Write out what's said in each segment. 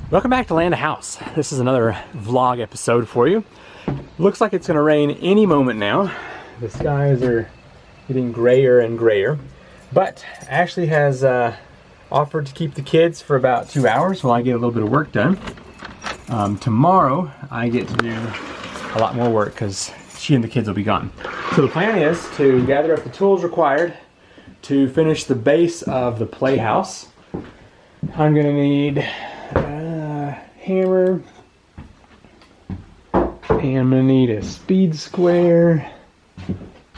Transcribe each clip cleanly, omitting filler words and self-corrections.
Welcome back to Land a House. This is another vlog episode for you. Looks like it's going to rain any moment now. The skies are getting grayer and grayer. But Ashley has offered to keep the kids for about 2 hours while I get a little bit of work done. Tomorrow I get to do a lot more work because she and the kids will be gone. So the plan is to gather up the tools required to finish the base of the playhouse. I'm going to need hammer, and I'm gonna need a speed square,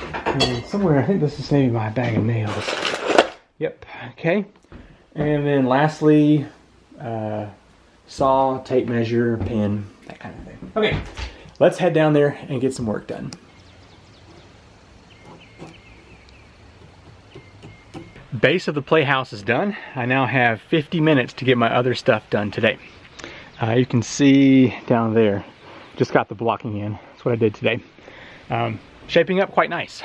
and somewhere I think this is maybe my bag of nails. Yep, okay. And then lastly, saw, tape measure, pin, that kind of thing. Okay, let's head down there and get some work done. Base of the playhouse is done. I now have 50 minutes to get my other stuff done today. You can see down there, just got the blocking in. That's what I did today. Shaping up quite nice.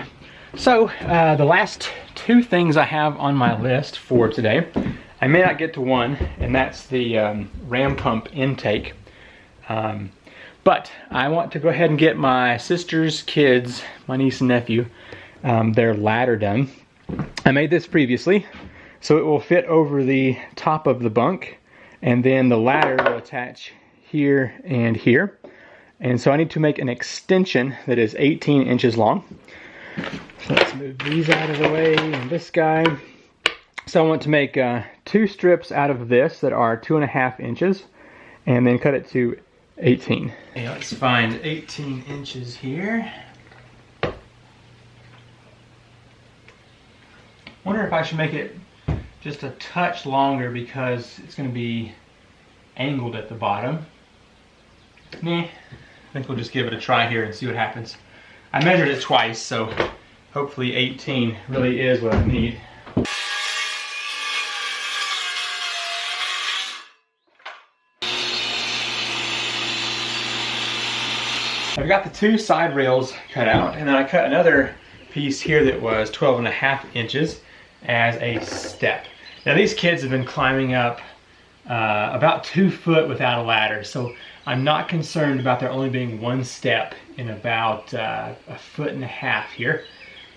So the last two things I have on my list for today, I may not get to one, and that's the ram pump intake. But I want to go ahead and get my sister's kids, my niece and nephew, their ladder done. I made this previously, so it will fit over the top of the bunk. And then the ladder will attach here and here. And so I need to make an extension that is 18 inches long. So let's move these out of the way and this guy. So I want to make 2 strips out of this that are 2.5 inches and then cut it to 18. Okay, let's find 18 inches here. Wonder if I should make it just a touch longer because it's going to be angled at the bottom. Nah, I think we'll just give it a try here and see what happens. I measured it twice, so hopefully 18 really is what I need. I've got the 2 side rails cut out, and then I cut another piece here that was 12.5 inches as a step. Now these kids have been climbing up about 2 foot without a ladder, so I'm not concerned about there only being 1 step in about 1.5 feet here.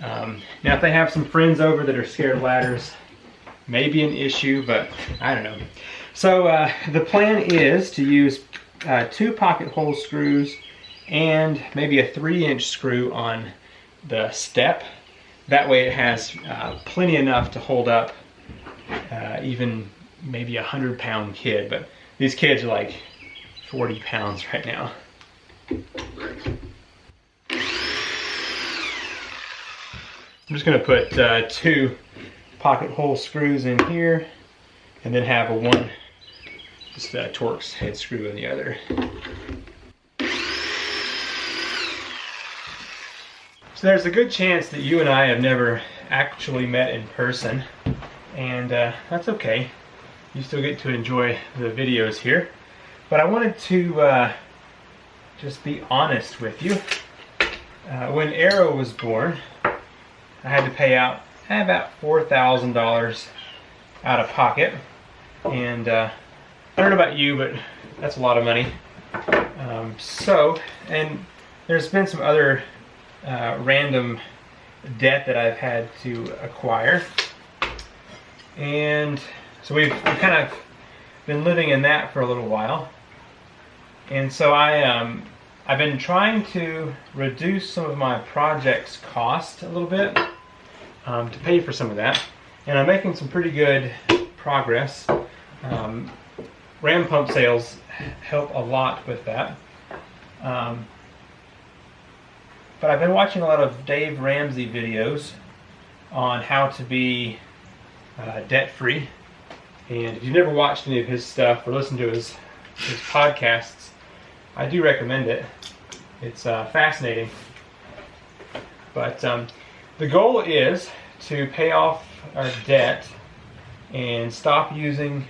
Now if they have some friends over that are scared of ladders, maybe an issue, but I don't know. So the plan is to use 2 pocket hole screws and maybe a 3-inch screw on the step. That way it has plenty enough to hold up even maybe a 100-pound kid, but these kids are like 40 pounds right now. I'm just going to put 2 pocket hole screws in here and then have a 1 just Torx head screw in the other. So there's a good chance that you and I have never actually met in person, and that's okay. You still get to enjoy the videos here. But I wanted to just be honest with you. When Arrow was born, I had to pay out about $4,000 out of pocket. And I don't know about you, but that's a lot of money. And there's been some other random debt that I've had to acquire. And so we've kind of been living in that for a little while. And so I've been trying to reduce some of my project's cost a little bit to pay for some of that. And I'm making some pretty good progress. Ram pump sales help a lot with that. But I've been watching a lot of Dave Ramsey videos on how to be debt-free. And if you've never watched any of his stuff or listened to his podcasts, I do recommend it. It's fascinating. But the goal is to pay off our debt and stop using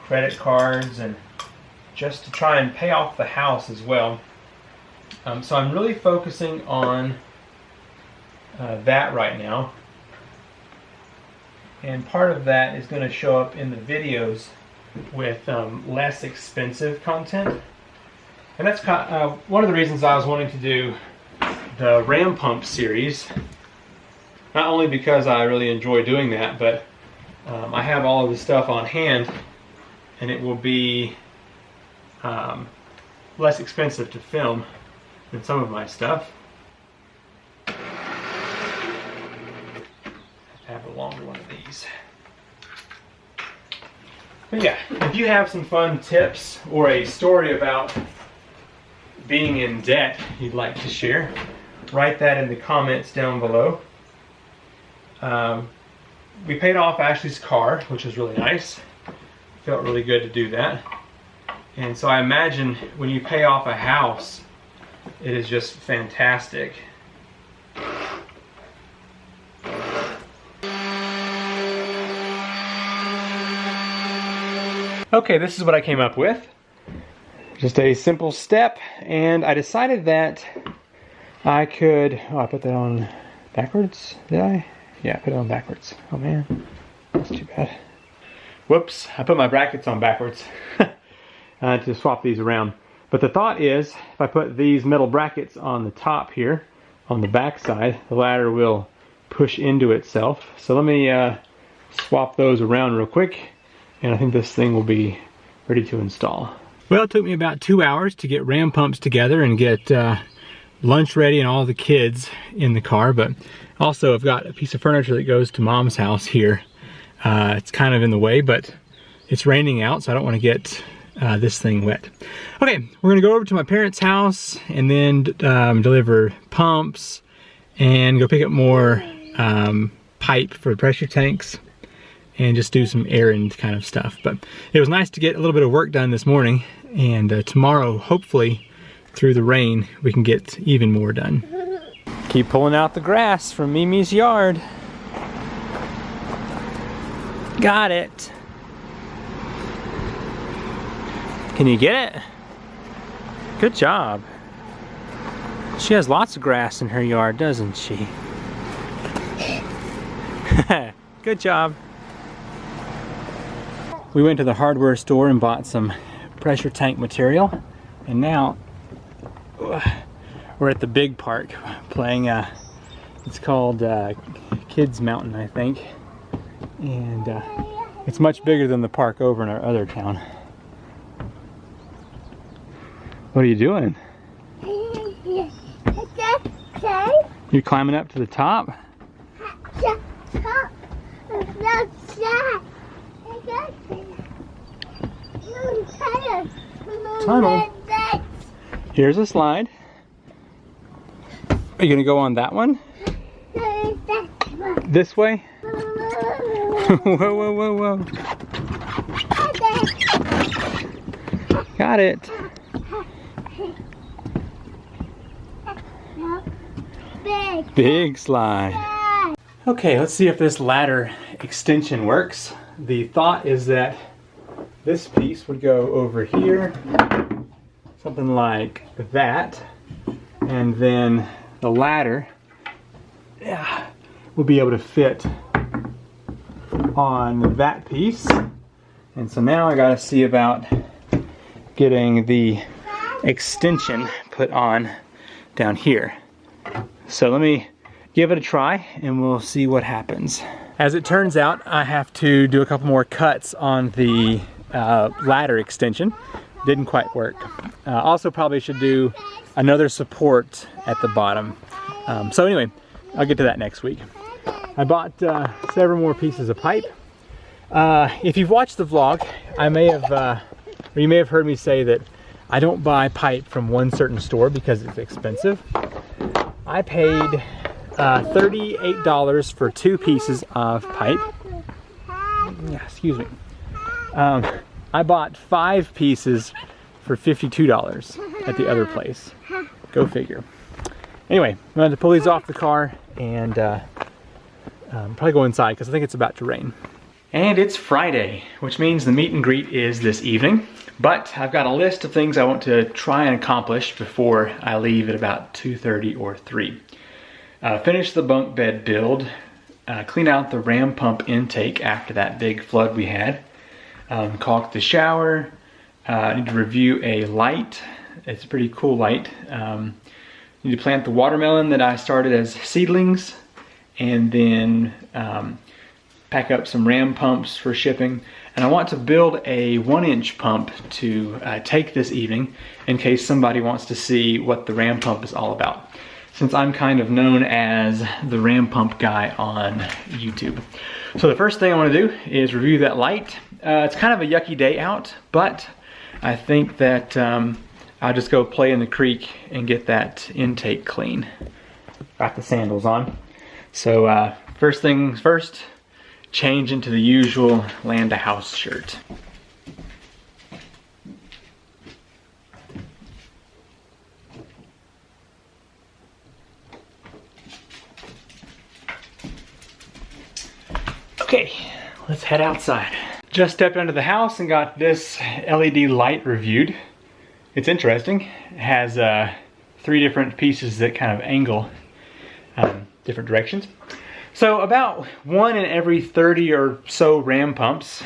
credit cards, and just to try and pay off the house as well. So I'm really focusing on that right now. And part of that is going to show up in the videos with less expensive content. And that's one of the reasons I was wanting to do the ram pump series. Not only because I really enjoy doing that, but I have all of the stuff on hand, and it will be less expensive to film than some of my stuff. I have a longer one of these. But yeah, if you have some fun tips or a story about being in debt you'd like to share, write that in the comments down below. We paid off Ashley's car, which was really nice. Felt really good to do that. And so I imagine when you pay off a house, it is just fantastic. Okay, this is what I came up with. Just a simple step, and I decided that I could, I put that on backwards, did I? Yeah, I put it on backwards. Oh man, that's too bad. Whoops, I put my brackets on backwards to swap these around. But the thought is, if I put these metal brackets on the top here, on the back side, the ladder will push into itself. So let me swap those around real quick, and I think this thing will be ready to install. Well, it took me about 2 hours to get ram pumps together and get lunch ready and all the kids in the car, but also I've got a piece of furniture that goes to Mom's house here. It's kind of in the way, but it's raining out, so I don't want to get this thing wet. Okay, we're gonna go over to my parents' house and then deliver pumps and go pick up more pipe for pressure tanks and just do some errand kind of stuff. But it was nice to get a little bit of work done this morning, and tomorrow, hopefully, through the rain, we can get even more done. Keep pulling out the grass from Mimi's yard. Got it. Can you get it? Good job. She has lots of grass in her yard, doesn't she? Good job. We went to the hardware store and bought some pressure tank material, and now we're at the big park playing it's called Kids Mountain, I think, and it's much bigger than the park over in our other town. What are you doing? You climbing up to the top? Tunnel. Here's a slide. Are you gonna go on that one? This way? Whoa, whoa, whoa, whoa. Got it. Big slide. Okay, let's see if this ladder extension works. The thought is that this piece would go over here, something like that, and then the ladder will be able to fit on that piece. And so now I gotta see about getting the extension put on down here. So let me give it a try and we'll see what happens. As it turns out, I have to do a couple more cuts on the ladder extension. Didn't quite work. Also probably should do another support at the bottom. So anyway, I'll get to that next week. I bought several more pieces of pipe. If you've watched the vlog, I may have, or you may have heard me say that I don't buy pipe from one certain store because it's expensive. I paid $38 for 2 pieces of pipe. Yeah, excuse me. I bought 5 pieces for $52 at the other place. Go figure. Anyway, I'm going to pull these off the car and probably go inside because I think it's about to rain. And it's Friday, which means the meet and greet is this evening. But I've got a list of things I want to try and accomplish before I leave at about 2:30 or 3. Finish the bunk bed build, clean out the ram pump intake after that big flood we had, caulk the shower. I need to review a light. It's a pretty cool light. Need to plant the watermelon that I started as seedlings, and then pack up some ram pumps for shipping. And I want to build a 1-inch pump to take this evening in case somebody wants to see what the ram pump is all about, since I'm kind of known as the ram pump guy on YouTube. So the first thing I want to do is review that light. It's kind of a yucky day out, but I think that I'll just go play in the creek and get that intake clean. Got the sandals on. So first things first, change into the usual Land a House shirt. Okay, let's head outside. Just stepped into the house and got this LED light reviewed. It's interesting. It has 3 different pieces that kind of angle different directions. So about 1 in every 30 or so ram pumps,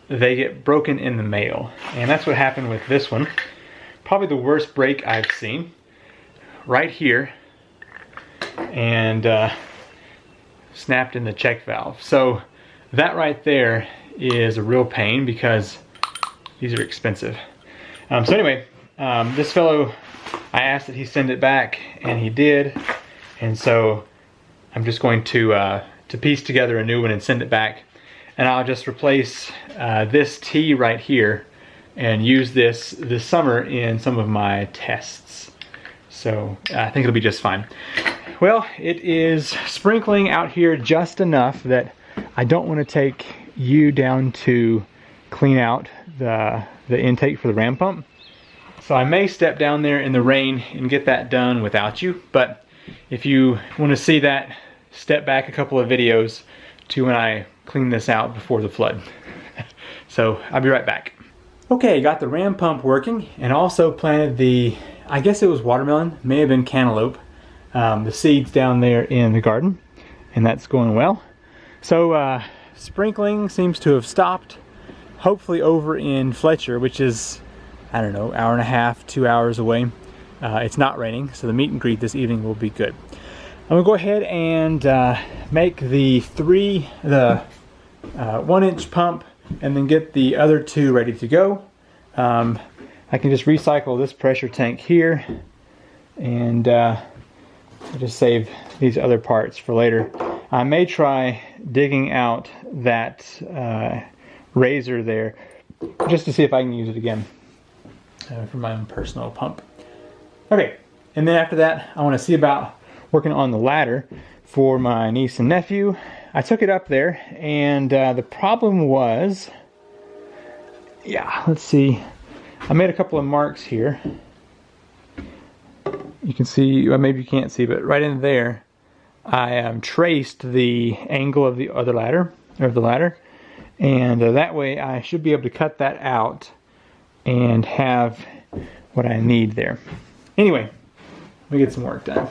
they get broken in the mail. And that's what happened with this one. Probably the worst break I've seen. Right here. And snapped in the check valve. So that right there is a real pain because these are expensive. So anyway, this fellow, I asked that he send it back, and he did. And so I'm just going to piece together a new one and send it back. And I'll just replace this T right here and use this summer in some of my tests. So I think it'll be just fine. Well, it is sprinkling out here just enough that I don't want to take you down to clean out the intake for the ram pump. So I may step down there in the rain and get that done without you, but if you want to see that, step back a couple of videos to when I clean this out before the flood. So I'll be right back. Okay, got the ram pump working, and also planted the, I guess it was watermelon, may have been cantaloupe, the seeds down there in the garden, and that's going well. So sprinkling seems to have stopped, hopefully over in Fletcher, which is, I don't know, hour and a half, 2 hours away. It's not raining, so the meet and greet this evening will be good. I'm gonna go ahead and make the 1-inch pump and then get the other 2 ready to go. I can just recycle this pressure tank here, and just save these other parts for later. I may try digging out that razor there just to see if I can use it again for my own personal pump. Okay, and then after that I want to see about working on the ladder for my niece and nephew. I took it up there, and the problem was, yeah, let's see, I made a couple of marks here. You can see, well, maybe you can't see, but right in there I traced the angle of the other ladder, or the ladder, and that way I should be able to cut that out and have what I need there. Anyway, let me get some work done.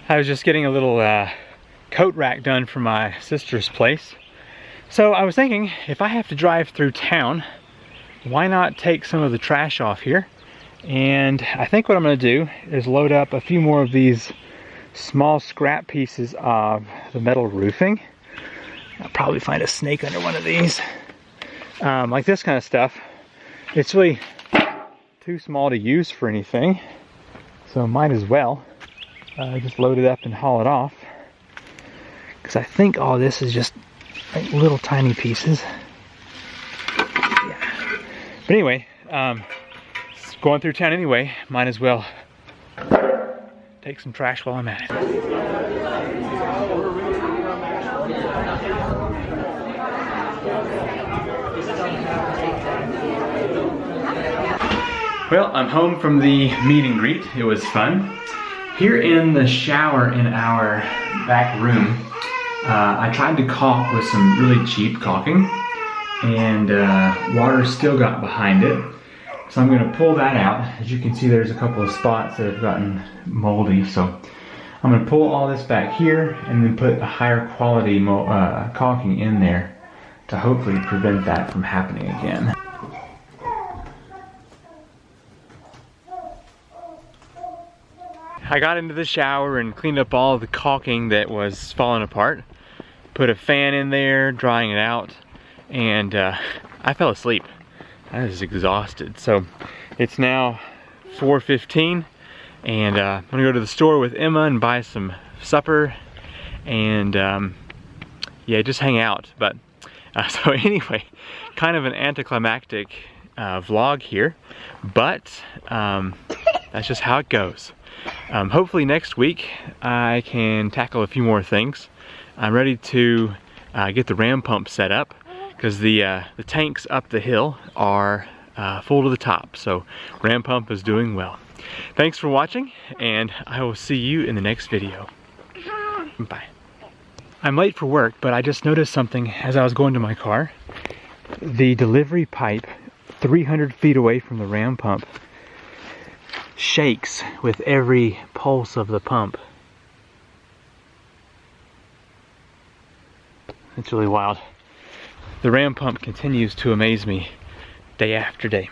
I was just getting a little coat rack done for my sister's place. So I was thinking, if I have to drive through town, why not take some of the trash off here? And I think what I'm going to do is load up a few more of these small scrap pieces of the metal roofing. I'll probably find a snake under one of these. Like this kind of stuff. It's really too small to use for anything, so might as well just load it up and haul it off, because I think all this is just like little tiny pieces. Yeah. But anyway, going through town anyway, might as well take some trash while I'm at it. Well, I'm home from the meet and greet. It was fun. Here in the shower in our back room, I tried to caulk with some really cheap caulking, and water still got behind it. So I'm going to pull that out. As you can see, there's a couple of spots that have gotten moldy. So I'm going to pull all this back here and then put a higher quality caulking in there to hopefully prevent that from happening again. I got into the shower and cleaned up all the caulking that was falling apart. Put a fan in there, drying it out, and I fell asleep. I was exhausted. So it's now 4:15, and I'm gonna go to the store with Emma and buy some supper, and yeah, just hang out. But so anyway, kind of an anticlimactic vlog here, but that's just how it goes. Hopefully next week I can tackle a few more things. I'm ready to get the ram pump set up because the tanks up the hill are full to the top. So ram pump is doing well. Thanks for watching, and I will see you in the next video. Bye. I'm late for work, but I just noticed something as I was going to my car. The delivery pipe 300 feet away from the ram pump shakes with every pulse of the pump. It's really wild. The ram pump continues to amaze me day after day.